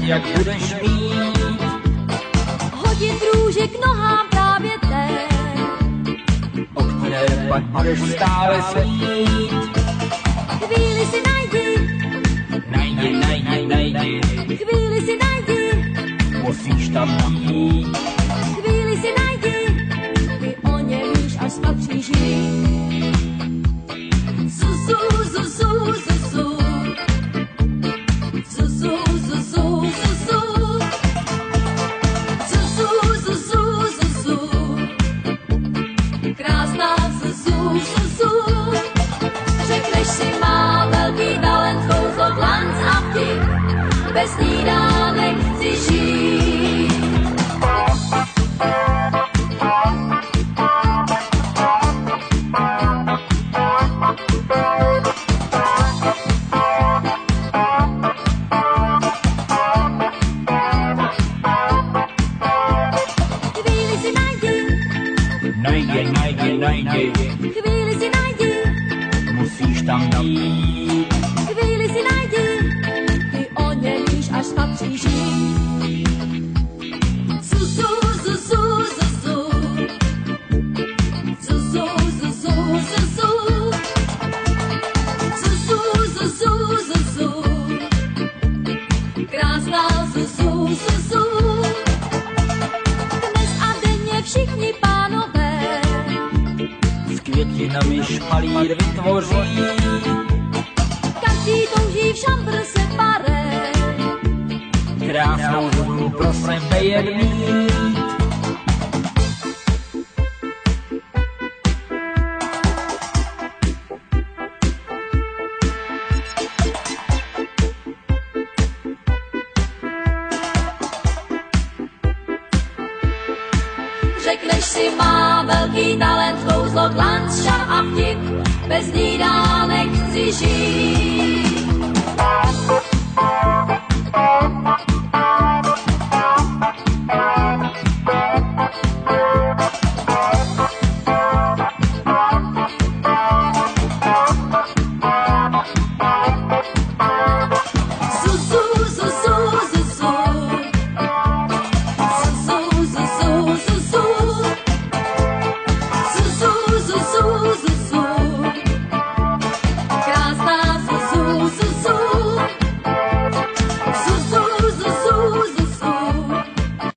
Jak budeš mít hodit růži k nohám právě teď, o které pak budeš stále snít. Chvíli si najdi, najdi, chvíli si najdi, musíš tam být. chvíli si najdi, ty o něm víš, až spatříš ji. Zuzu, zuzu, zuzu, zuzu, zuzu, zuzu, zuzu, zuzu, zuzu, krásná zuzu, zuzu. Řekneš si, má velký talent, kouzlo, glanc a vtip, bez snídánek chci žít. Chvíli si najdi, chvíli si najdi, musíš tam být. chvíli si najdi, ty o něm víš, až spatříš ji. Zuzu, zuzu, zuzu, zuzu, zuzu, zuzu, zuzu, zuzu, zuzu, krásná zuzu, zuzu. Dnes a denně všichni pánové S květinami špalír vytvoří. každý touží v šampr se pare. Krásnou ženu pro sebe jen mít. Řekneš si, má velký talent, kouzlo, glanc, šar a vtip, bez ní dál nechci žít.